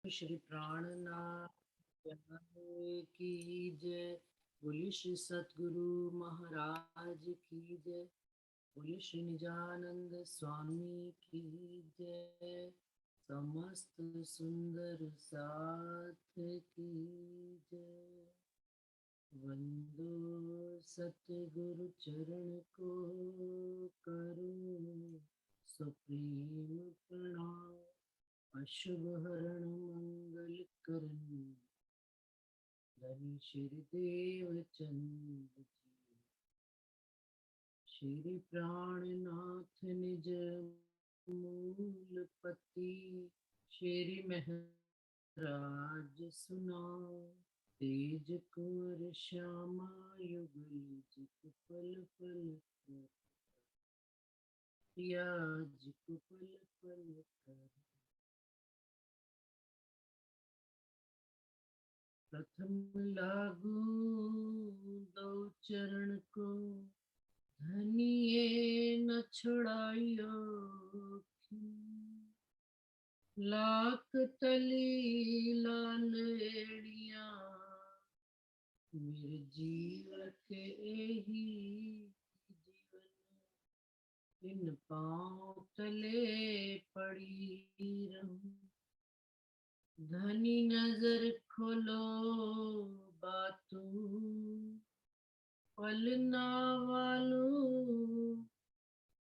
श्री प्राणनाथ की जय। बोलिए श्री सतगुरु महाराज की जय। बोलिए श्री निजानंद स्वामी की जय। समस्त सुंदर साथ की जय। वंदो सतगुरु चरण को करूं सुप्रीम प्रणाम। अशुभ हरण मंगल करन धनी श्री देव चंद जी। श्री प्राणनाथ निज मूलपति। श्री महराज सुनाओ। तेज कुंवर श्यामा युगल जित पल पल कर। प्रिया जित पल पल कर। प्रथम लागू दो चरण को। धनिये न छुड़ाइयो। लाख तली लालेड़िया। मेरे जीव के ही जीवन। इन पाँव तले पड़ी रहूं। धनी नजर खोलो बातू। पलना वालू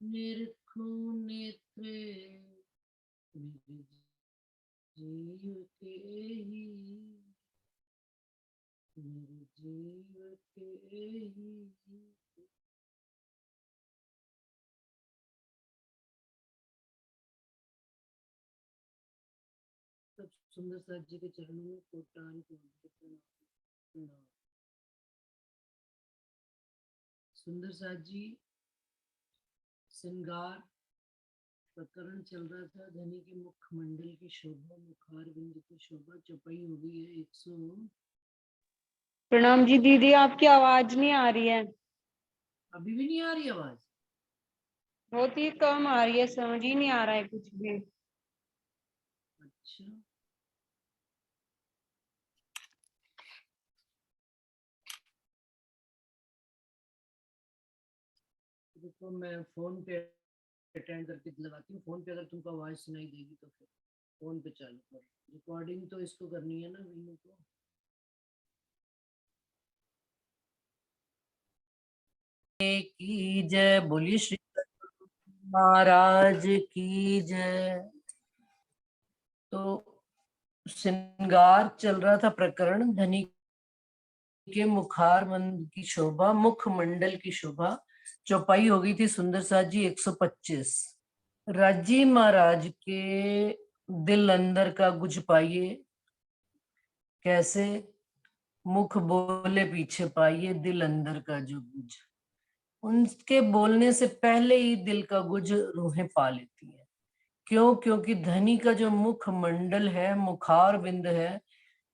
निरखो नेत्रे। मेरे जीव के ही मेरे जीव के ही। सब सुंदर साथ जी के चरणों में कोटान प्रणाम। सुंदर साथ जी श्रृंगार प्रकरण चल रहा था। धनी के मुखमंडल की शोभा, मुखार बिंद की शोभा चौपाई हो गई है 100। प्रणाम जी दीदी, आपकी आवाज नहीं आ रही है। अभी भी नहीं आ रही आवाज? बहुत ही कम आ रही है, समझ ही नहीं आ रहा है कुछ भी। अच्छा, देखो मैं फोन पे अटेंड करके लगाती हूँ। फोन पे अगर तुमको आवाज सुनाई देगी तो फिर फोन पे चालू कर। रिकॉर्डिंग तो इसको करनी है ना वीनू को। की जय। बोलिए श्री महाराज की जय। तो श्रृंगार चल रहा था प्रकरण। धनी के मुखार मंद की शोभा, मुखमंडल की शोभा चौपाई हो गई थी सुंदर साथ जी 125। राजी महाराज के दिल अंदर का गुज पाइए। कैसे? मुख बोले पीछे पाइए दिल अंदर का जो गुज। उनके बोलने से पहले ही दिल का गुज रूहें पा लेती है। क्यों? क्योंकि धनी का जो मुख मंडल है, मुखार बिंद है,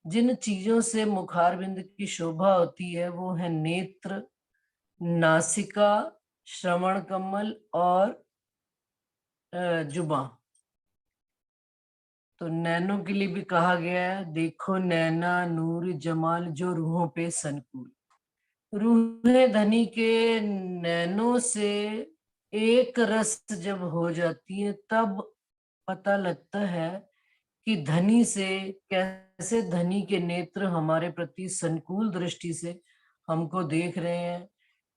जिन चीजों से मुखार बिंद की शोभा होती है वो है नेत्र, नासिका, श्रवण कमल और जुबां। तो नैनों के लिए भी कहा गया है, देखो नैना नूर जमाल जो रूहों पे संकुल। रूहें धनी के नैनों से एक रस जब हो जाती है तब पता लगता है कि धनी से कैसे धनी के नेत्र हमारे प्रति संकुल दृष्टि से हमको देख रहे हैं,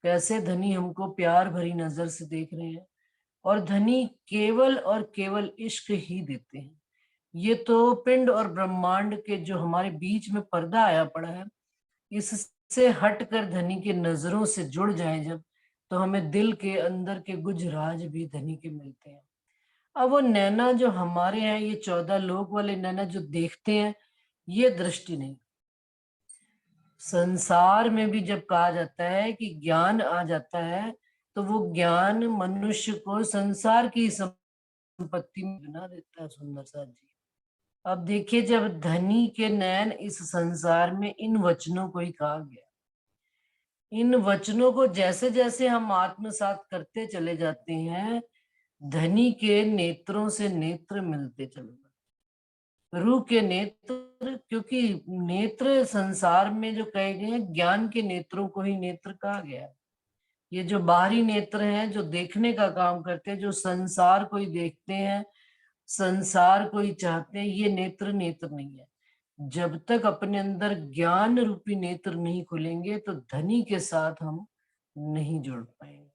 कैसे धनी हमको प्यार भरी नजर से देख रहे हैं। और धनी केवल और केवल इश्क ही देते हैं। ये तो पिंड और ब्रह्मांड के जो हमारे बीच में पर्दा आया पड़ा है, इससे हटकर धनी के नजरों से जुड़ जाए जब, तो हमें दिल के अंदर के गुजराज भी धनी के मिलते हैं। अब वो नैना जो हमारे हैं, ये 14 लोक वाले नैना जो देखते हैं, ये दृष्टि नहीं। संसार में भी जब कहा जाता है कि ज्ञान आ जाता है तो वो ज्ञान मनुष्य को संसार की संपत्ति में बना देता है। सुंदर सा जी, अब देखिए जब धनी के नैन इस संसार में, इन वचनों को ही कहा गया। इन वचनों को जैसे जैसे हम आत्मसात करते चले जाते हैं, धनी के नेत्रों से नेत्र मिलते चले जाते। रूह के नेत्र, क्योंकि नेत्र संसार में जो कहे गए हैं, ज्ञान के नेत्रों को ही नेत्र कहा गया है। ये जो बाहरी नेत्र हैं, जो देखने का काम करते हैं, जो संसार को ही देखते हैं, संसार को ही चाहते हैं, ये नेत्र नेत्र नहीं है। जब तक अपने अंदर ज्ञान रूपी नेत्र नहीं खुलेंगे तो धनी के साथ हम नहीं जुड़ पाएंगे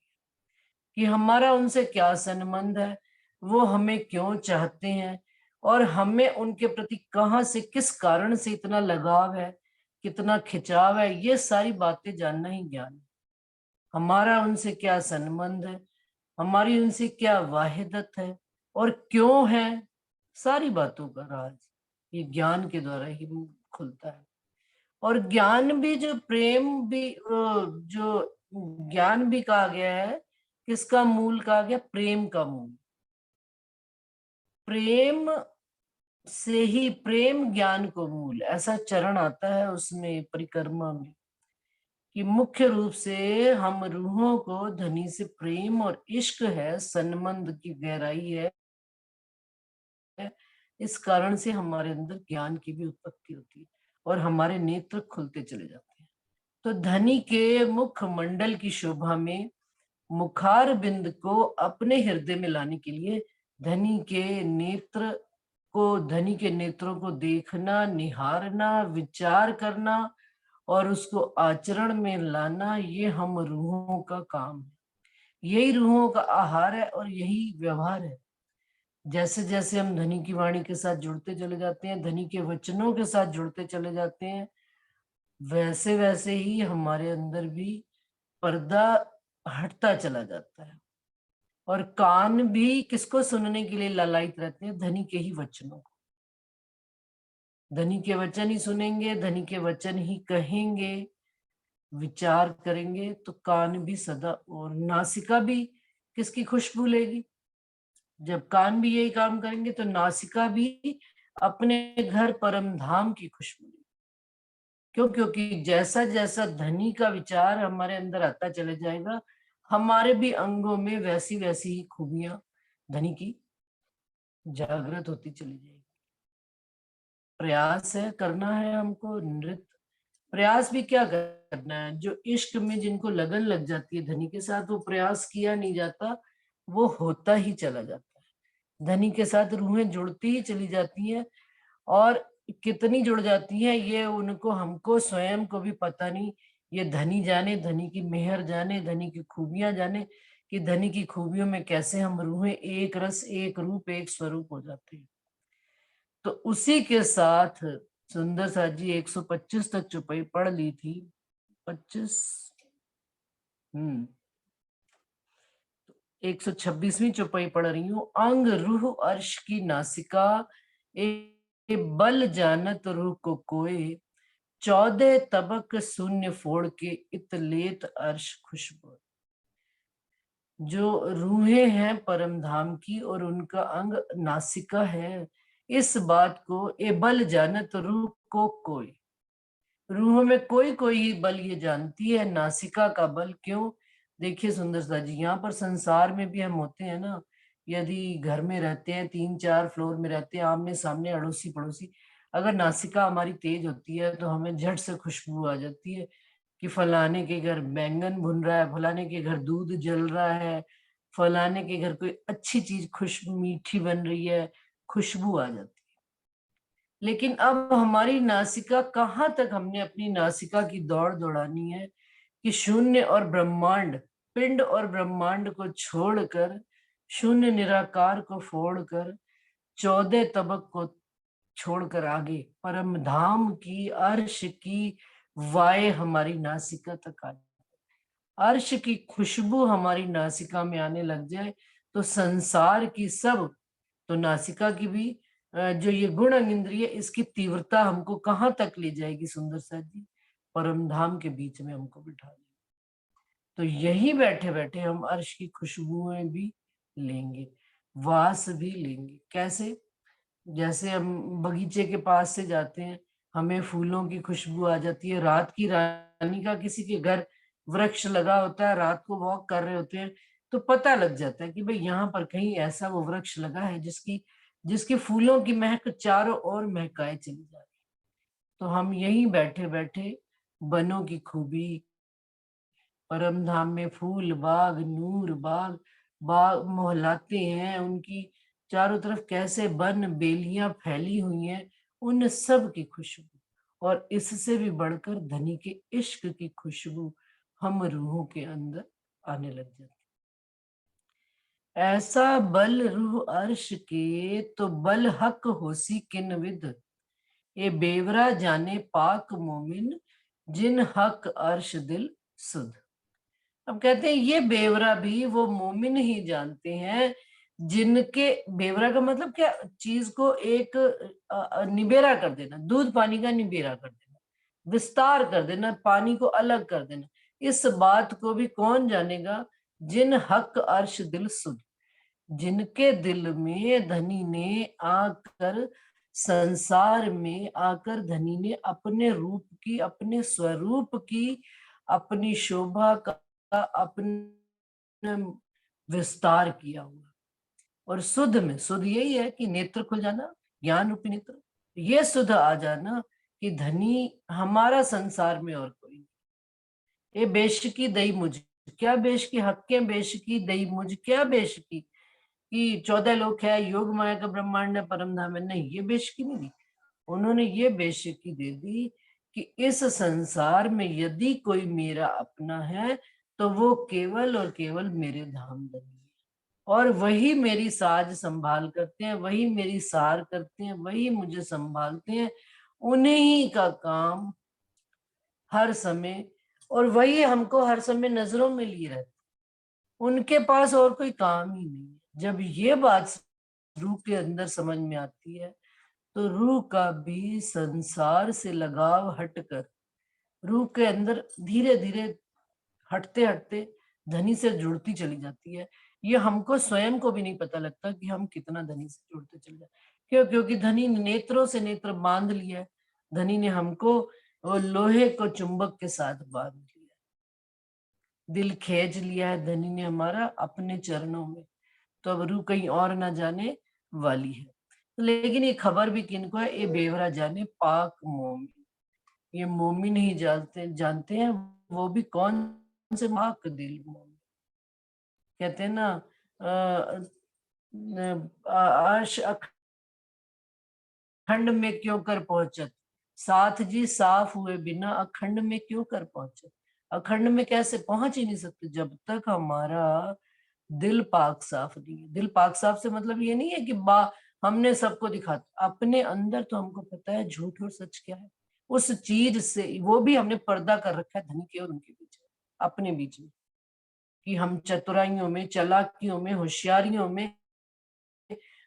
कि हमारा उनसे क्या संबंध है, वो हमें क्यों चाहते हैं, और हमें उनके प्रति कहाँ से, किस कारण से इतना लगाव है, कितना खिंचाव है। ये सारी बातें जानना ही ज्ञान है। हमारा उनसे क्या संबंध है, हमारी उनसे क्या वाहिदत है, और क्यों है, सारी बातों का राज ये ज्ञान के द्वारा ही खुलता है। और ज्ञान भी, जो प्रेम भी, जो ज्ञान भी कहा गया है, किसका मूल कहा गया? प्रेम का मूल। प्रेम से ही, प्रेम ज्ञान को मूल, ऐसा चरण आता है उसमें परिक्रमा में, कि मुख्य रूप से हम रूहों को धनी से प्रेम और इश्क है, संबंध की गहराई है, इस कारण से हमारे अंदर ज्ञान की भी उत्पत्ति होती है और हमारे नेत्र खुलते चले जाते हैं। तो धनी के मुख मंडल की शोभा में मुखार बिंद को अपने हृदय में लाने के लिए धनी के नेत्र को, धनी के नेत्रों को देखना, निहारना, विचार करना और उसको आचरण में लाना, ये हम रूहों का काम है। यही रूहों का आहार है और यही व्यवहार है। जैसे जैसे हम धनी की वाणी के साथ जुड़ते चले जाते हैं, धनी के वचनों के साथ जुड़ते चले जाते हैं, वैसे वैसे ही हमारे अंदर भी पर्दा हटता चला जाता है। और कान भी किसको सुनने के लिए ललायित रहते हैं? धनी के ही वचनों को। धनी के वचन ही सुनेंगे, धनी के वचन ही कहेंगे, विचार करेंगे, तो कान भी सदा, और नासिका भी किसकी खुशबू लेगी? जब कान भी यही काम करेंगे तो नासिका भी अपने घर परम धाम की खुशबू लेगी। क्यों? क्योंकि जैसा जैसा धनी का विचार हमारे अंदर आता चले जाएगा, हमारे भी अंगों में वैसी वैसी ही खूबियां धनी की जागृत होती चली जाएगी। प्रयास है, करना है हमको नृत्य। प्रयास भी क्या करना है? जो इश्क में जिनको लगन लग जाती है धनी के साथ, वो प्रयास किया नहीं जाता, वो होता ही चला जाता है। धनी के साथ रूहें जुड़ती ही चली जाती हैं, और कितनी जुड़ जाती हैं ये उनको, हमको स्वयं को भी पता नहीं। ये धनी जाने, धनी की मेहर जाने, धनी की खूबियां जाने, कि धनी की खूबियों में कैसे हम रूहें एक रस, एक रूप, एक स्वरूप हो जाते हैं। तो उसी के साथ सुंदर सा जी 125 तक चौपाई पढ़ ली थी। 25, 126वीं चौपाई पढ़ रही हूँ। अंग रूह अर्श की नासिका, ए बल जानत रूह को कोय, 14 तबक शून्य फोड़ के इतलेत अर्श खुशबू। जो रूहें हैं परम धाम की और उनका अंग नासिका है, इस बात को ए बल जानत रूह को कोई, रूह में कोई कोई ही बल ये जानती है, नासिका का बल। क्यों? देखिए सुंदर सा जी, यहाँ पर संसार में भी हम होते हैं ना, यदि घर में रहते हैं, 3-4 फ्लोर में रहते हैं, आमने सामने अड़ोसी पड़ोसी, अगर नासिका हमारी तेज होती है तो हमें झट से खुशबू आ जाती है कि फलाने के घर बैंगन भुन रहा है, फलाने के घर दूध जल रहा है, फलाने के घर कोई अच्छी चीज खुश मीठी बन रही है, खुशबू आ जाती है। लेकिन अब हमारी नासिका, कहाँ तक हमने अपनी नासिका की दौड़ दौड़ानी है कि शून्य और ब्रह्मांड, पिंड और ब्रह्मांड को छोड़कर, शून्य निराकार को फोड़कर, 14 तबक को छोड़कर आगे परम धाम की, अर्श की वाय हमारी नासिका तक आ जाए, अर्श की खुशबू हमारी नासिका में आने लग जाए, तो संसार की सब, तो नासिका की भी जो ये गुण अंग इंद्रिय, इसकी तीव्रता हमको कहाँ तक ले जाएगी? सुंदर सा जी, परम धाम के बीच में हमको बिठा देगी। तो यही बैठे बैठे हम अर्श की खुशबुएं भी लेंगे, वास भी लेंगे। कैसे? जैसे हम बगीचे के पास से जाते हैं, हमें फूलों की खुशबू आ जाती है। रात की रानी का किसी के घर वृक्ष लगा होता है, रात को वॉक कर रहे होते हैं, तो पता लग जाता है कि भाई यहाँ पर कहीं ऐसा वो वृक्ष लगा है जिसकी जिसके फूलों की महक चारों ओर महकाए चली जा रही। तो हम यहीं बैठे बैठे बनों की खूबी, परम धाम में फूल बाग, नूर बाग, बाग मोहलाते हैं, उनकी चारों तरफ कैसे बन बेलियां फैली हुई हैं, उन सब की खुशबू, और इससे भी बढ़कर धनी के इश्क की खुशबू हम रूहों के अंदर आने लग जाती। ऐसा बल रूह अर्श के, तो बल हक होसी किन विद, ये बेवरा जाने पाक मोमिन, जिन हक अर्श दिल सुध। अब कहते हैं ये बेवरा भी वो मोमिन ही जानते हैं जिनके, बेवरा का मतलब क्या, चीज को एक निबेरा कर देना, दूध पानी का निबेरा कर देना, विस्तार कर देना, पानी को अलग कर देना। इस बात को भी कौन जानेगा, जिन हक अर्श दिल सुध, जिनके दिल में धनी ने आकर, संसार में आकर धनी ने अपने रूप की, अपने स्वरूप की, अपनी शोभा का अपने विस्तार किया हुआ। और सुध में, सुध यही है कि नेत्र खुल जाना, ज्ञान रूपी नेत्र, ये सुध आ जाना कि धनी हमारा संसार में और कोई नहीं। ये बेशकी दई मुझ, क्या बेशकी, हक्के बेशकी दई मुझ, क्या बेशकी कि 14 लोक है, योग माया का ब्रह्मांड है, परम धाम है, नहीं, ये बेशकी नहीं दी। उन्होंने ये बेशकी दे दी कि इस संसार में यदि कोई मेरा अपना है तो वो केवल और केवल मेरे धाम धनी है, और वही मेरी साज संभाल करते हैं, वही मेरी सार करते हैं, वही मुझे संभालते हैं, उन्हीं ही का काम हर समय, और वही हमको हर समय नजरों में लिए रहते, उनके पास और कोई काम ही नहीं है। जब ये बात रूह के अंदर समझ में आती है तो रूह का भी संसार से लगाव हटकर रूह के अंदर धीरे धीरे हटते हटते धनी से जुड़ती चली जाती है। ये हमको स्वयं को भी नहीं पता लगता कि हम कितना धनी से जुड़ते चले जाते। क्यों? क्योंकि धनी ने नेत्रों से नेत्र बांध लिया है। धनी ने हमको वो लोहे को चुंबक के साथ बांध लिया, दिल खींच लिया है धनी ने हमारा अपने चरणों में। तो अब रूह कहीं और ना जाने वाली है। लेकिन ये खबर भी किनको है, ये बेवरा जाने पाक मोमिन, ये मोमिन ही जानते हैं, वो भी कौन से, पाक दिल मोमिन। कहते हैं ना, आश अखंड में क्यों कर पहुंचत, साथ जी साफ हुए बिना अखंड में क्यों कर पहुंचत। अखंड में कैसे पहुंच ही नहीं सकते जब तक हमारा दिल पाक साफ नहीं है। दिल पाक साफ से मतलब ये नहीं है कि हमने सबको दिखा, अपने अंदर तो हमको पता है झूठ और सच क्या है। उस चीज से वो भी हमने पर्दा कर रखा है धनी के और उनके बीच में, अपने बीच में, कि हम चतुराइयों में, चालाकियों में, होशियारियों में,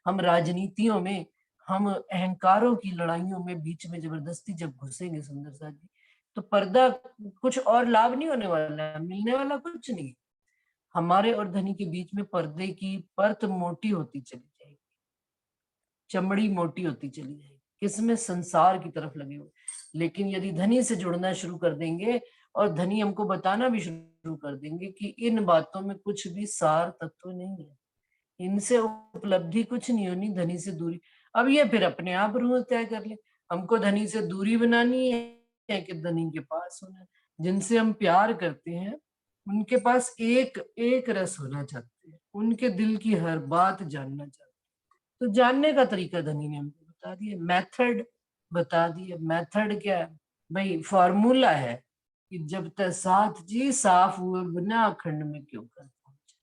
हम राजनीतियों में, हम अहंकारों की लड़ाइयों में बीच में जबरदस्ती जब घुसेंगे सुंदर सा जी, तो पर्दा, कुछ और लाभ नहीं होने वाला है, मिलने वाला कुछ नहीं। हमारे और धनी के बीच में पर्दे की परत मोटी होती चली जाएगी, चमड़ी मोटी होती चली जाएगी, किसमें, संसार की तरफ लगे हुए। लेकिन यदि धनी से जुड़ना शुरू कर देंगे और धनी हमको बताना भी शुरू कर देंगे कि इन बातों में कुछ भी सार तत्व नहीं है, इनसे उपलब्धि कुछ नहीं होनी, धनी से दूरी। अब ये फिर अपने आप रूह तय कर ले, हमको धनी से दूरी बनानी है कि धनी के पास होना है। जिनसे हम प्यार करते हैं उनके पास एक एक रस होना चाहते हैं, उनके दिल की हर बात जानना चाहते हैं। तो जानने का तरीका धनी ने हमको बता दिया, मेथड बता दिया। मेथड क्या है भाई, फॉर्मूला है कि जब तक साथ जी साफ हुए बिना अखंड में क्यों कर पहुंचे।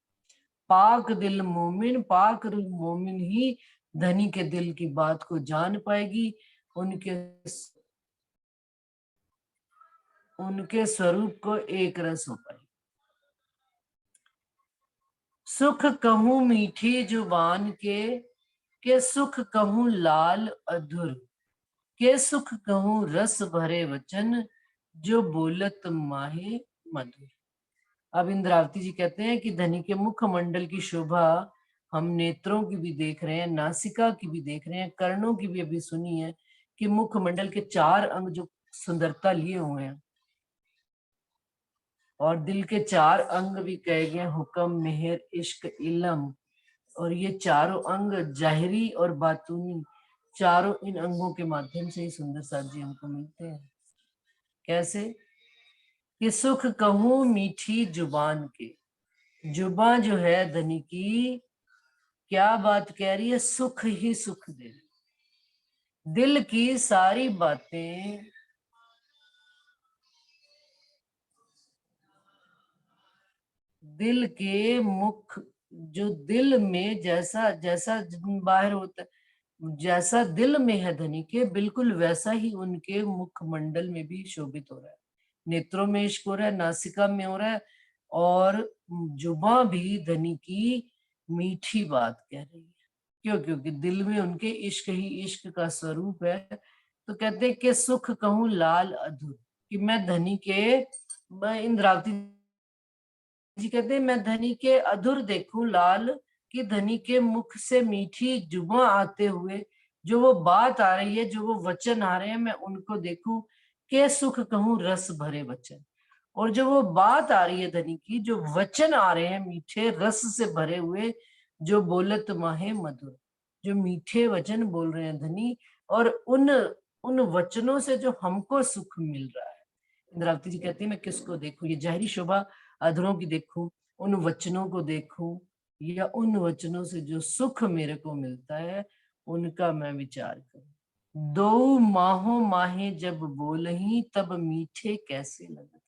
पाक दिल मोमिन, पाक रूह मोमिन ही धनी के दिल की बात को जान पाएगी, उनके स्वरूप को एक रस हो पाएगी। सुख कहूं मीठी जुबान के सुख कहूं लाल अधुर, के सुख कहूं रस भरे वचन, जो बोलत माहे मधुर। अब इंद्रावती जी कहते हैं कि धनी के मुखमंडल की शोभा हम नेत्रों की भी देख रहे हैं, नासिका की भी देख रहे हैं, कर्णों की भी अभी सुनी है कि मुखमंडल के 4 अंग जो सुंदरता लिए हुए हैं, और दिल के 4 अंग भी कहे गए, हुक्म, मेहर, इश्क, इलम, और ये चारों अंग जाहिरी और बातूनी, चारों इन अंगों के माध्यम से ही सुंदर साथ जी हमको मिलते हैं। कैसे कि सुख कहूं मीठी जुबान के, जुबान जो है धनी की क्या बात कह रही है, सुख ही सुख दे रही, दिल की सारी बातें दिल के मुख, जो दिल में जैसा जैसा बाहर होता है, जैसा दिल में है धनी के, बिल्कुल वैसा ही उनके मुखमंडल में भी शोभित हो रहा है। नेत्रों में इश्क हो रहा है, नासिका में हो रहा है, और जुबां भी धनी की मीठी बात कह रही है। क्यों? क्योंकि दिल में उनके इश्क ही इश्क का स्वरूप है। तो कहते हैं कि सुख कहूं लाल अधूर, कि मैं धनी के, मैं इंद्रावती जी कहते हैं मैं धनी के अधूर देखूं लाल, कि धनी के मुख से मीठी जुबां आते हुए जो वो बात आ रही है, जो वो वचन आ रहे हैं, मैं उनको देखूं के सुख कहूं रस भरे वचन। और जो वो बात आ रही है धनी की, जो वचन आ रहे हैं मीठे रस से भरे हुए, जो बोलत माहे मधुर, जो मीठे वचन बोल रहे हैं धनी, और उन उन वचनों से जो हमको सुख मिल रहा है। इंद्रावती जी कहती है मैं किसको देखूं, ये जाहिरी शोभा अधरों की देखूं, उन वचनों को देखूं, या उन वचनों से जो सुख मेरे को मिलता है उनका मैं विचार करूं। दो माहो माहे जब बोलही तब मीठे कैसे लगे,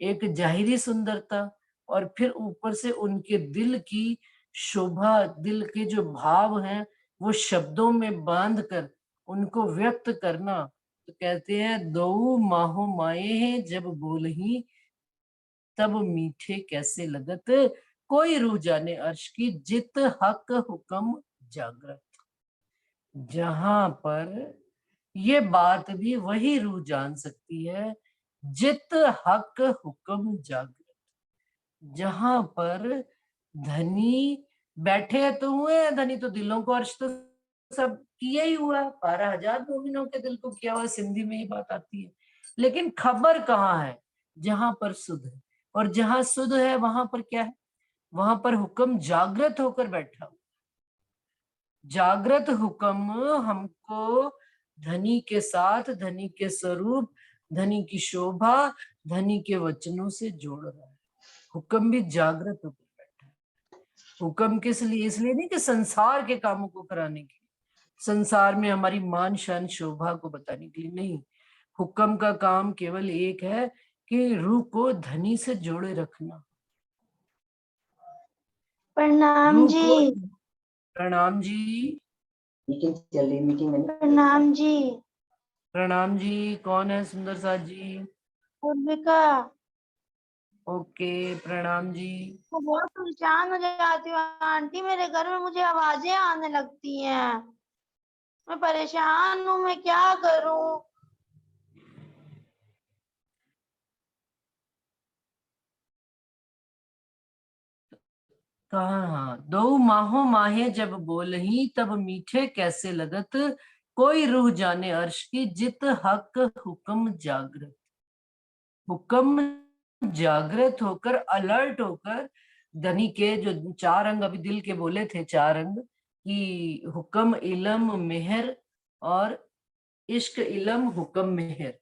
एक जाहिरी सुंदरता और फिर ऊपर से उनके दिल की शोभा, दिल के जो भाव हैं वो शब्दों में बांध कर उनको व्यक्त करना। तो कहते हैं दो माहो माए हैं जब बोलही तब मीठे कैसे लगत, कोई रूह जाने अर्श की जित हक हुक्म जागृत। जहां पर ये बात भी वही रूह जान सकती है, जित हक हुक्म जागृत। जहां पर धनी बैठे तो हुए, धनी तो दिलों को अर्श तो सब किया ही हुआ, 12,000 मोमिनों के दिल को किया हुआ, सिंधी में ही बात आती है। लेकिन खबर कहाँ है? जहां पर सुध है, और जहां सुध है वहां पर क्या है? वहां पर हुक्म जागृत होकर बैठा हुआ। जागृत हुक्म हमको धनी के साथ, धनी के स्वरूप, धनी की शोभा, धनी के वचनों से जोड़ रहा है। हुक्म भी जागृत होकर बैठा है। हुक्म किस लिए? इसलिए नहीं कि संसार के कामों को कराने के लिए, संसार में हमारी मान शान शोभा को बताने के लिए नहीं। हुक्म का काम केवल एक है कि रूह को धनी से जोड़े रखना। प्रणाम रूह जी। को, प्रणाम जी। मीटिंग चल रही, मीटिंग में प्रणाम जी। प्रणाम जी। कौन है सुंदर साथ जी? उर्विका। ओके, प्रणाम जी। मैं बहुत परेशान हो जाती हूँ आंटी, मेरे घर में मुझे आवाजें आने लगती हैं, मैं परेशान हूँ, मैं क्या करूँ? कहा दो माहो माहे जब बोलही तब मीठे कैसे लगत, कोई रूह जाने अर्श की जित हक हुक्म जागृत। हुक्म जागृत होकर, अलर्ट होकर, धनी के जो चार अंग अभी दिल के बोले थे, चार अंग कि हुक्म इलम मेहर और इश्क इलम हुक्म मेहर,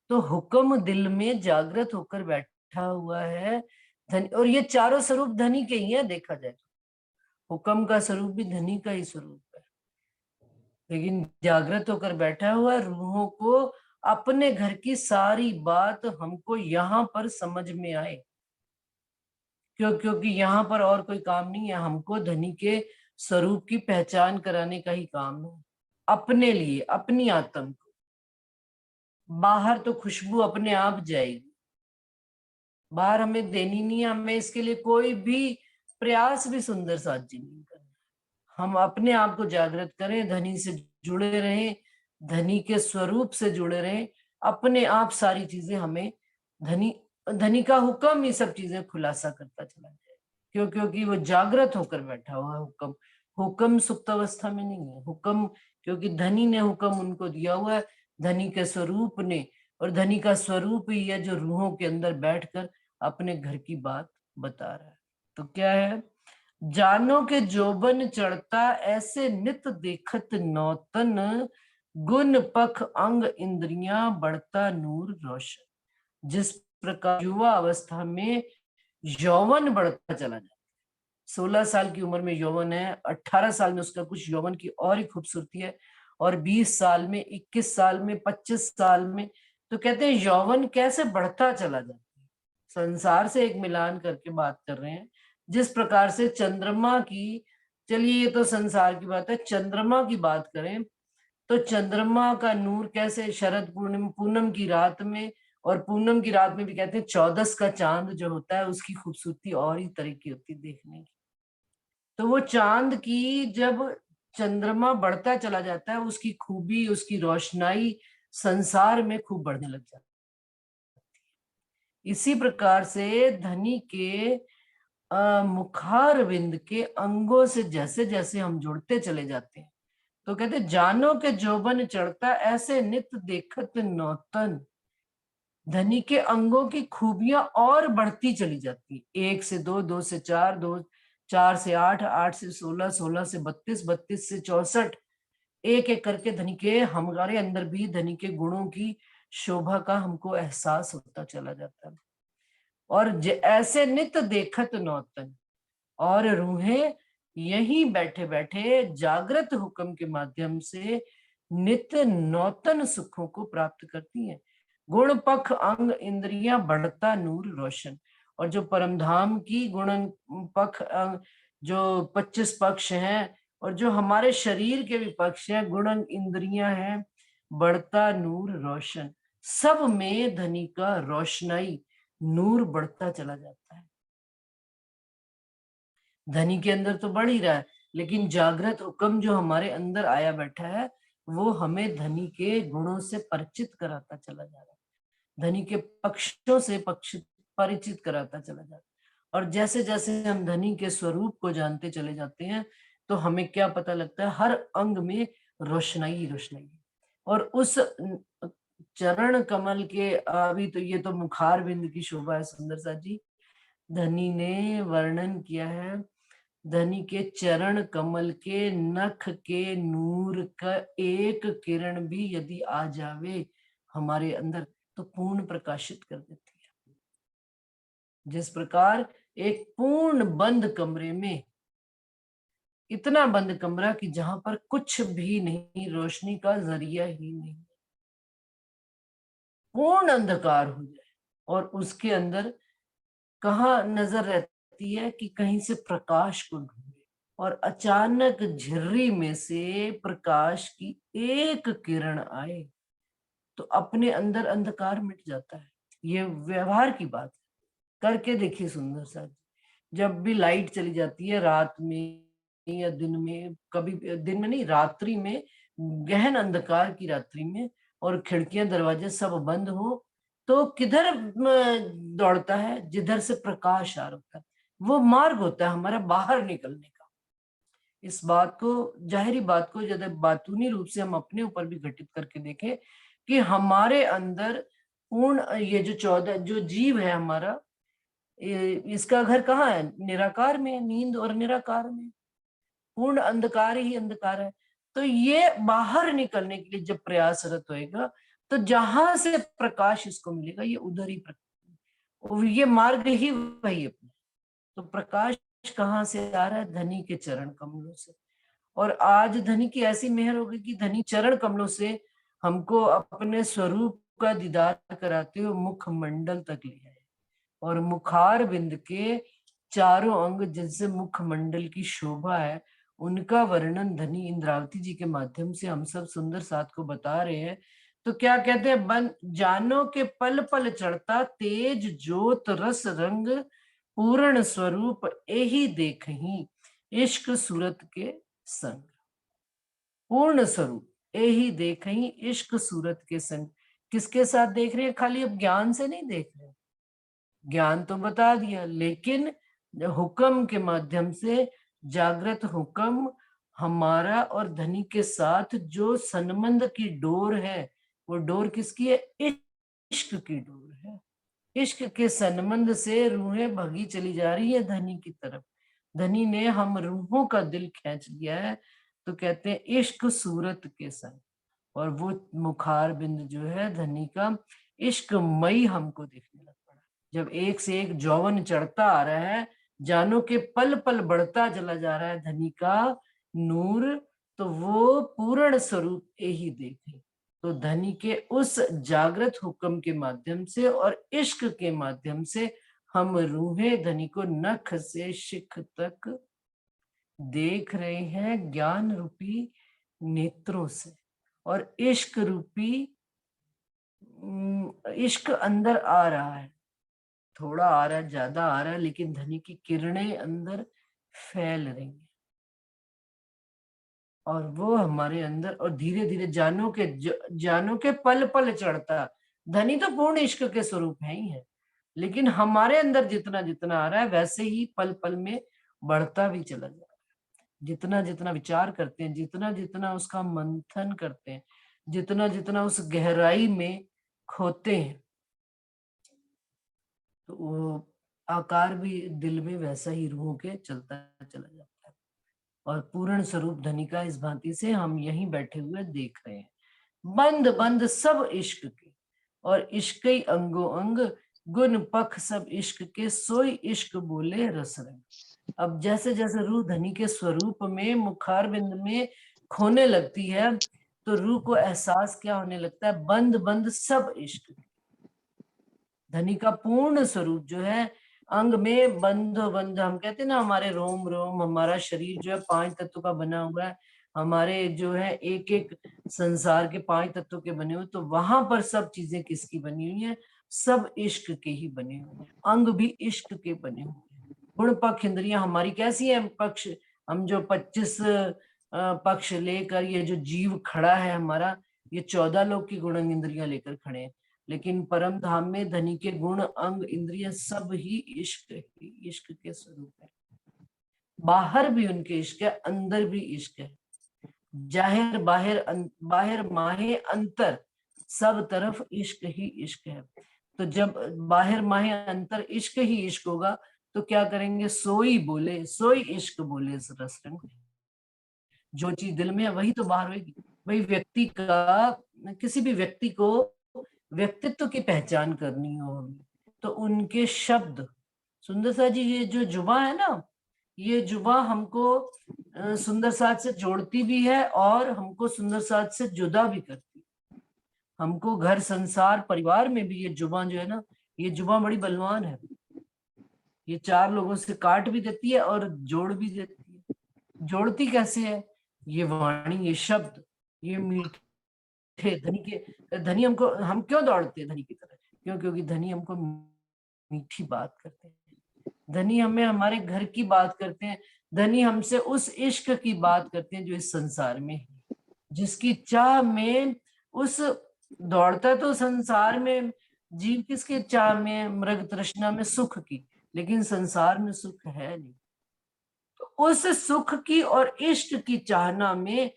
तो हुक्म दिल में जागृत होकर बैठा हुआ है धनी। और ये चारों स्वरूप धनी के ही है देखा जाए तो, हुक्म का स्वरूप भी धनी का ही स्वरूप है, लेकिन जागृत होकर बैठा हुआ है। रूहों को अपने घर की सारी बात हमको यहाँ पर समझ में आए, क्योंकि यहाँ पर और कोई काम नहीं है, हमको धनी के स्वरूप की पहचान कराने का ही काम है, अपने लिए, अपनी आत्म को। बाहर तो खुशबू अपने आप जाएगी, बाहर हमें देनी नहीं है, हमें इसके लिए कोई भी प्रयास भी सुंदर साथ जी नहीं करना। हम अपने आप को जागृत करें, धनी से जुड़े रहें, धनी के स्वरूप से जुड़े रहें, अपने आप सारी चीजें हमें धनी धनी का हुक्म ही सब चीजें खुलासा करता चला जाए। क्योंकि वो जागृत होकर बैठा हुआ है। हुक्म, हुक्म सुप्त अवस्था में नहीं है। हुक्म क्योंकि धनी ने हुक्म उनको दिया हुआ है, धनी के स्वरूप ने, और धनी का स्वरूप ही है जो रूहों के अंदर बैठकर अपने घर की बात बता रहा है। तो क्या है? जानो के जोबन चढ़ता ऐसे नित देखत नौतन, गुण पख अंग इंद्रियां बढ़ता नूर रोशन। जिस प्रकार युवा अवस्था में यौवन बढ़ता चला जाता है, 16 साल की उम्र में यौवन है, 18 साल में उसका कुछ यौवन की और ही खूबसूरती है, और 20 साल में, 21 साल में, 25 साल में, तो कहते हैं यौवन कैसे बढ़ता चला जाता है। संसार से एक मिलान करके बात कर रहे हैं। जिस प्रकार से चंद्रमा की, चलिए ये तो संसार की बात है, चंद्रमा की बात करें तो चंद्रमा का नूर कैसे शरद पूनम की रात में, और पूनम की रात में भी कहते हैं 14 का चांद जो होता है उसकी खूबसूरती और ही तरह की होती है देखने की। तो वो चांद की जब चंद्रमा बढ़ता चला जाता है, उसकी खूबी, उसकी रोशनाई संसार में खूब बढ़ने लग जाती है। इसी प्रकार से धनी के मुखारविंद के अंगों से जैसे जैसे हम जुड़ते चले जाते हैं, तो कहते जानो के जोबन चढ़ता ऐसे नित देखत नौतन। धनी के अंगों की खूबियां और बढ़ती चली जाती, 1 से 2, 2 से 4, 2, 4 से 8, 8 से 16, 16 से 32, 32 से 64, एक एक करके धनी के, हमारे अंदर भी धनी के गुणों की शोभा का हमको एहसास होता चला जाता है। और ऐसे नित देखत नौतन, और रूहें यही बैठे बैठे जागृत हुक्म के माध्यम से नित्य नौतन सुखों को प्राप्त करती हैं। गुण पख अंग इंद्रियां बढ़ता नूर रोशन। और जो परमधाम की गुण पख अंग, जो 25 पक्ष हैं, और जो हमारे शरीर के भी पक्ष हैं, गुण इंद्रियां हैं, बढ़ता नूर रोशन, सब में धनी का रोशनाई नूर बढ़ता चला जाता है। धनी के अंदर तो बढ़ ही रहा है, लेकिन जागृत हुक्म जो हमारे अंदर आया बैठा है वो हमें धनी के गुणों से परिचित कराता चला जा रहा है, धनी के पक्षों से परिचित कराता चला जा रहा है। और जैसे जैसे हम धनी के स्वरूप को जानते चले जाते हैं तो हमें क्या पता लगता है, हर अंग में रोशनाई रोशनाई। और उस चरण कमल के, अभी तो ये तो मुखार बिंद की शोभा है सुंदर सा जी, धनी ने वर्णन किया है, धनी के चरण कमल के नख के नूर का एक किरण भी यदि आ जावे हमारे अंदर तो पूर्ण प्रकाशित कर देती है। जिस प्रकार एक पूर्ण बंद कमरे में, इतना बंद कमरा कि जहां पर कुछ भी नहीं, रोशनी का जरिया ही नहीं, पूर्ण अंधकार हो जाए, और उसके अंदर कहाँ नजर रहती है कि कहीं से प्रकाश को ढूंढे, और अचानक झिर्री में से प्रकाश की एक किरण आए तो अपने अंदर अंधकार मिट जाता है। ये व्यवहार की बात है, करके देखिए सुंदर सा। जब भी लाइट चली जाती है रात में या दिन में, कभी दिन में नहीं, रात्रि में, गहन अंधकार की रात्रि में, और खिड़कियां दरवाजे सब बंद हो, तो किधर दौड़ता है, जिधर से प्रकाश आ रहा है, वो मार्ग होता है हमारा बाहर निकलने का। इस बात को, जाहिरी बात को यदि बातूनी रूप से हम अपने ऊपर भी घटित करके देखें कि हमारे अंदर पूर्ण, ये जो 14 जो जीव है हमारा, इसका घर कहाँ है, निराकार में, नींद और निराकार में, पूर्ण अंधकार ही अंधकार है। तो ये बाहर निकलने के लिए जब प्रयासरत होएगा तो जहां से प्रकाश इसको मिलेगा ये उधर ही ये मार्ग ही वही अपना। तो प्रकाश कहाँ से आ रहा है, धनी के चरण कमलों से। और आज धनी की ऐसी मेहर हो गई कि धनी चरण कमलों से हमको अपने स्वरूप का दीदार कराते हुए मुखमंडल तक ले आए, और मुखार बिंद के चारों अंग जिनसे मुखमंडल की शोभा है उनका वर्णन धनी इंद्रावती जी के माध्यम से हम सब सुंदर साथ को बता रहे हैं। तो क्या कहते हैं, बन जानो के पल पल चढ़ता तेज ज्योत रस रंग, पूर्ण स्वरूप यही देखही इश्क सूरत के संग। पूर्ण स्वरूप यही देखही इश्क सूरत के संग। किसके साथ देख रहे हैं, खाली अब ज्ञान से नहीं देख रहे, ज्ञान तो बता दिया, लेकिन हुक्म के माध्यम से जागृत हुक्म हमारा और धनी के साथ जो संबंध की डोर है, वो डोर किसकी है, इश्क की डोर है। इश्क के संबंध से रूहें भगी चली जा रही है धनी की तरफ, धनी ने हम रूहों का दिल खींच लिया है, तो कहते हैं इश्क सूरत के संग। और वो मुखार बिंद जो है धनी का इश्क मई हमको दिखने लग पड़ा। जब एक से एक जौवन चढ़ता आ रहा है, जानो के पल पल बढ़ता चला जा रहा है धनी का नूर, तो वो पूर्ण स्वरूप यही देखे। तो धनी के उस जागृत हुक्म के माध्यम से और इश्क के माध्यम से हम रूहें धनी को नख से शिख तक देख रहे हैं ज्ञान रूपी नेत्रों से। और इश्क रूपी इश्क अंदर आ रहा है, थोड़ा आ रहा है, ज्यादा आ रहा है, लेकिन धनी की किरणें अंदर फैल रही हैं और वो हमारे अंदर, और धीरे धीरे जानो के पल पल चढ़ता। धनी तो पूर्ण इश्क के स्वरूप है ही है, लेकिन हमारे अंदर जितना जितना आ रहा है वैसे ही पल पल में बढ़ता भी चला जा रहा है। जितना जितना विचार करते हैं, जितना जितना उसका मंथन करते हैं, जितना जितना उस गहराई में खोते हैं, तो वो आकार भी दिल में वैसा ही रूह के चलता चला जाता है। और पूर्ण स्वरूप धनी का इस भांति से हम यहीं बैठे हुए देख रहे हैं। बंद बंद सब इश्क के, और इश्क ही अंगो अंग, गुण पख सब इश्क के, सोई इश्क बोले रस रंग। अब जैसे जैसे रूह धनी के स्वरूप में मुखार बिंद में खोने लगती है, तो रूह को एहसास क्या होने लगता है, बंद बंद सब इश्क। धनी का पूर्ण स्वरूप जो है अंग में बंध बंध, हम कहते हैं ना हमारे रोम रोम, हमारा शरीर जो है 5 तत्वों का बना हुआ है, हमारे जो है एक एक संसार के 5 तत्वों के बने हुए, तो वहां पर सब चीजें किसकी बनी हुई है, सब इश्क के ही बने हुए हैं। अंग भी इश्क के बने हुए हैं। गुण पक्ष इंद्रियां हमारी कैसी है, पक्ष हम जो 25 पक्ष लेकर ये जो जीव खड़ा है हमारा, ये 14 लोग की गुण इंद्रियां लेकर खड़े हैं, लेकिन परम धाम में धनी के गुण अंग इंद्रिय सब ही इश्क के स्वरूप है। बाहर भी उनके इश्क है, अंदर भी इश्क है। जाहिर बाहिर बाहिर माहे अंतर, सब तरफ इश्क ही इश्क है। तो जब बाहिर माहे अंतर इश्क ही इश्क होगा, तो क्या करेंगे, सोई बोले, सोई इश्क बोले रस रंग। जो चीज दिल में है वही तो बाहर होगी। वही व्यक्ति का, किसी भी व्यक्ति को व्यक्तित्व की पहचान करनी हो हमें, तो उनके शब्द, सुंदर साथ जी ये जो जुबा है ना, ये जुबा हमको सुंदर साथ से जोड़ती भी है और हमको सुंदर साथ से जुदा भी करती है। हमको घर संसार परिवार में भी ये जुबा जो है ना, ये जुबा बड़ी बलवान है। ये 4 लोगों से काट भी देती है और जोड़ भी देती है। जोड़ती कैसे है, ये वाणी, ये शब्द, ये मीठे धनी हमको, हम क्यों दौड़ते हैं धनी की तरह, क्योंकि धनी हमको मीठी बात करते हैं, धनी हमें हमारे घर की बात करते हैं, धनी हमसे उस इश्क की बात करते हैं जो इस संसार में है, जिसकी चाह में उस दौड़ता तो संसार में जीव किसके चाह में, मृग तृष्णा में, सुख की, लेकिन संसार में सुख है नहीं। तो उस सुख की और इश्क की चाहना में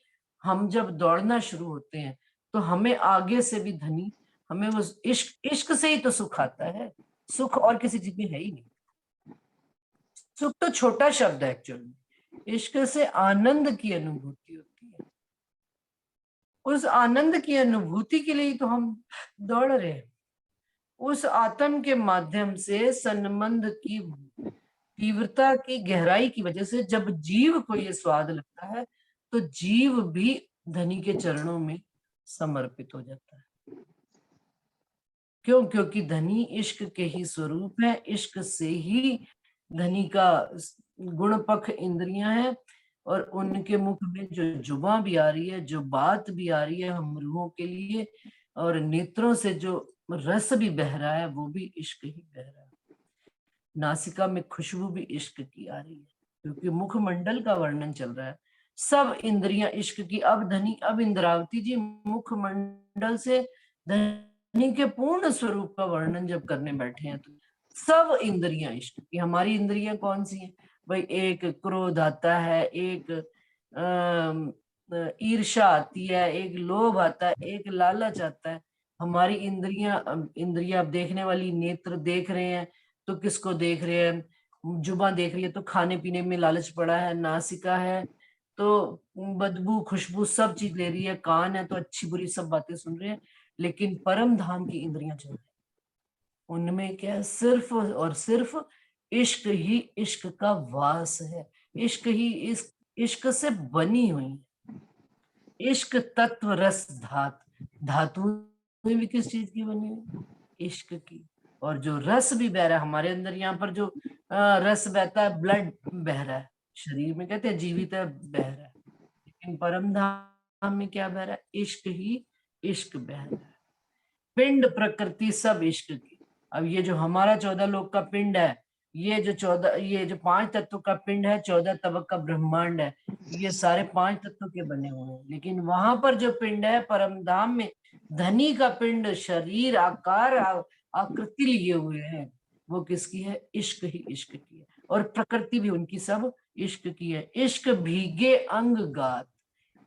हम जब दौड़ना शुरू होते हैं, तो हमें आगे से भी धनी, हमें वो इश्क से ही तो सुख आता है। सुख और किसी चीज में है ही नहीं। सुख तो छोटा शब्द है एक्चुअली, इश्क से आनंद की अनुभूति होती है। उस आनंद की अनुभूति के लिए तो हम दौड़ रहे हैं। उस आत्म के माध्यम से संबंध की तीव्रता की गहराई की वजह से जब जीव को ये स्वाद लगता है, तो जीव भी धनी के चरणों में समर्पित हो जाता है। क्यों? क्योंकि धनी इश्क के ही स्वरूप है। इश्क से ही धनी का गुण पख इंद्रियां हैं, और उनके मुख में जो जुबां भी आ रही है, जो बात भी आ रही है हम रूहों के लिए, और नेत्रों से जो रस भी बह रहा है, वो भी इश्क ही बह रहा है। नासिका में खुशबू भी इश्क की आ रही है, क्योंकि मुखमंडल का वर्णन चल रहा है। सब इंद्रियां इश्क की। अब इंद्रावती जी मुखमंडल से धनी के पूर्ण स्वरूप का वर्णन जब करने बैठे हैं, तो सब इंद्रियां इश्क की। हमारी इंद्रियां कौन सी हैं भाई? एक क्रोध आता है, एक ईर्ष्या आती है, एक लोभ आता है, एक लालच आता है। हमारी इंद्रियां अब देखने वाली नेत्र देख रहे हैं, तो किसको देख रहे हैं? जुबान देख रही है तो खाने पीने में लालच पड़ा है, नासिका है तो बदबू खुशबू सब चीज ले रही है, कान है तो अच्छी बुरी सब बातें सुन रहे हैं, लेकिन परम धाम की इंद्रियां जो है उनमें क्या है, सिर्फ और सिर्फ इश्क ही इश्क का वास है, इश्क ही इश्क से बनी हुई है। इश्क तत्व रस धातु में भी किस चीज की बनी हुई, इश्क की। और जो रस भी बह रहा है हमारे अंदर, यहाँ पर जो रस बहता है, ब्लड बह रहा है शरीर में, कहते हैं जीवित है, बह रहा है, लेकिन परम धाम में क्या बह रहा है, इश्क ही इश्क बह रहा है। पिंड प्रकृति सब इश्क की। अब ये जो हमारा 14 लोक का पिंड है, ये जो 5 तत्व का पिंड है, 14 तबक का ब्रह्मांड है, ये सारे 5 तत्व के बने हुए हैं। लेकिन वहां पर जो पिंड है परम धाम में, धनी का पिंड शरीर आकार आकृति लिए हुए हैं, वो किसकी है, इश्क ही इश्क की है। और प्रकृति भी उनकी सब इश्क की है। इश्क भीगे अंग गात,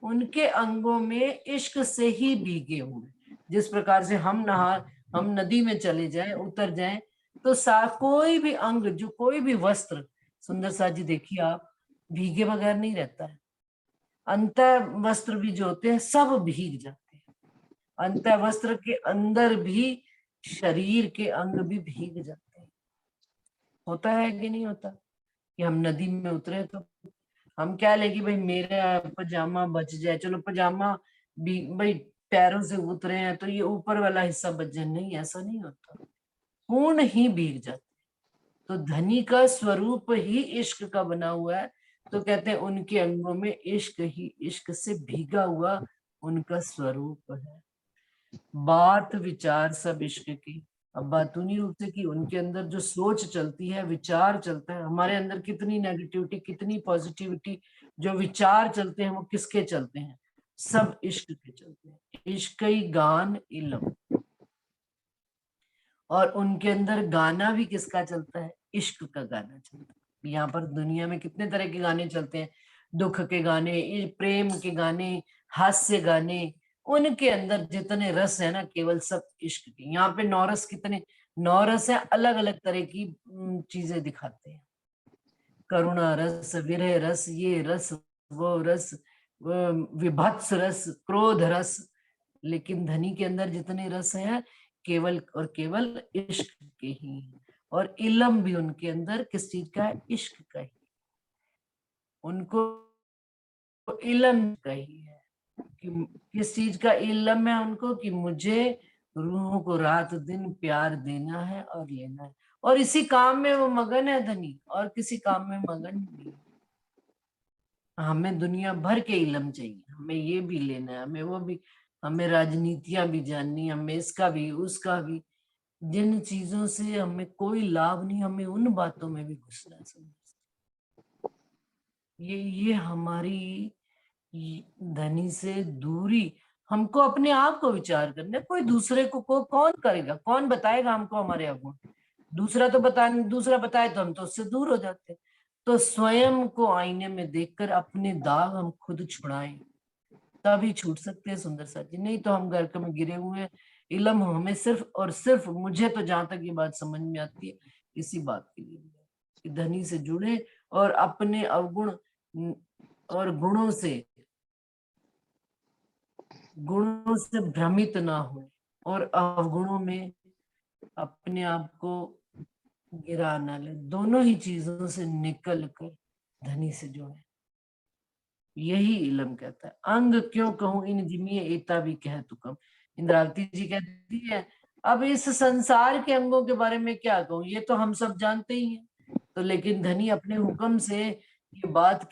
उनके अंगों में इश्क से ही भीगे हुए। जिस प्रकार से हम नदी में चले जाएं, उतर जाएं, तो कोई भी अंग, जो कोई भी वस्त्र, सुंदर सा जी देखिए आप, भीगे बगैर नहीं रहता है। अंत वस्त्र भी जो होते हैं सब भीग जाते हैं, अंत वस्त्र के अंदर भी शरीर के अंग भी भीग जाते हैं। होता है कि नहीं होता, कि हम नदी में उतरे तो हम क्या लेंगे, भाई मेरा पजामा बच जाए, चलो पजामा भी भाई पैरों से उतरे हैं तो ये ऊपर वाला हिस्सा बच जाए, नहीं, ऐसा नहीं होता, पूर्ण ही भीग जाते। तो धनी का स्वरूप ही इश्क का बना हुआ है, तो कहते हैं उनके अंगों में इश्क ही इश्क से भीगा हुआ उनका स्वरूप है। बात विचार सब इश्क की। अब बातूनी रूप से कि उनके अंदर जो सोच चलती है, विचार चलता है, हमारे अंदर कितनी नेगेटिविटी कितनी पॉजिटिविटी, जो विचार चलते हैं वो किसके चलते हैं, सब इश्क के चलते हैं। इश्क ही गान इल्म, और उनके अंदर गाना भी किसका चलता है, इश्क का गाना चलता है। यहाँ पर दुनिया में कितने तरह के गाने चलते हैं, दुख के गाने, प्रेम के गाने, हास्य गाने, उनके अंदर जितने रस है ना, केवल सब इश्क के। यहाँ पे 9 रस, कितने 9 रस है, अलग अलग तरह की चीजें दिखाते हैं, करुणा रस, विरह रस, ये रस, वो रस, विभत्स रस, क्रोध रस, लेकिन धनी के अंदर जितने रस हैं केवल और केवल इश्क के ही हैं। और इलम भी उनके अंदर किस चीज का है, इश्क का ही, उनको इलम का ही है। कि किस चीज का इलम है उनको, कि मुझे रूहों को रात दिन प्यार देना है और लेना है, और इसी काम में वो मगन है धनी, और किसी काम में मगन नहीं। हमें दुनिया भर के इलम चाहिए, हमें ये भी लेना है, हमें वो भी, हमें राजनीतियां भी जाननी, हमें इसका भी उसका भी, जिन चीजों से हमें कोई लाभ नहीं, हमें उन बातों में भी घुसना है। ये हमारी धनी से दूरी, हमको अपने आप को विचार करना। कोई दूसरे को कौन करेगा, कौन बताएगा हमको हमारे अवगुण, दूसरा बताए तो हम तो उससे दूर हो जाते हैं। तो स्वयं को आईने में देखकर अपने दाग हम खुद छुड़ाएं, तभी छूट सकते हैं सुंदर सा जी, नहीं तो हम गर्क में गिरे हुए हैं। इलम हमें सिर्फ और सिर्फ, मुझे तो जहां तक ये बात समझ में आती है, इसी बात के लिए कि धनी से जुड़े और अपने अवगुण और गुणों से भ्रमित ना हो, और अवगुणों में अपने आप को गिरा ना ले, दोनों ही चीजों से निकल कर धनी से जुड़े। यही इलम कहता है। अंग क्यों कहूं इन जिमिए एता भी कह तुकम। इंद्रावती जी कहती है अब इस संसार के अंगों के बारे में क्या कहूं, ये तो हम सब जानते ही हैं। तो लेकिन धनी अपने हुक्म से ये बात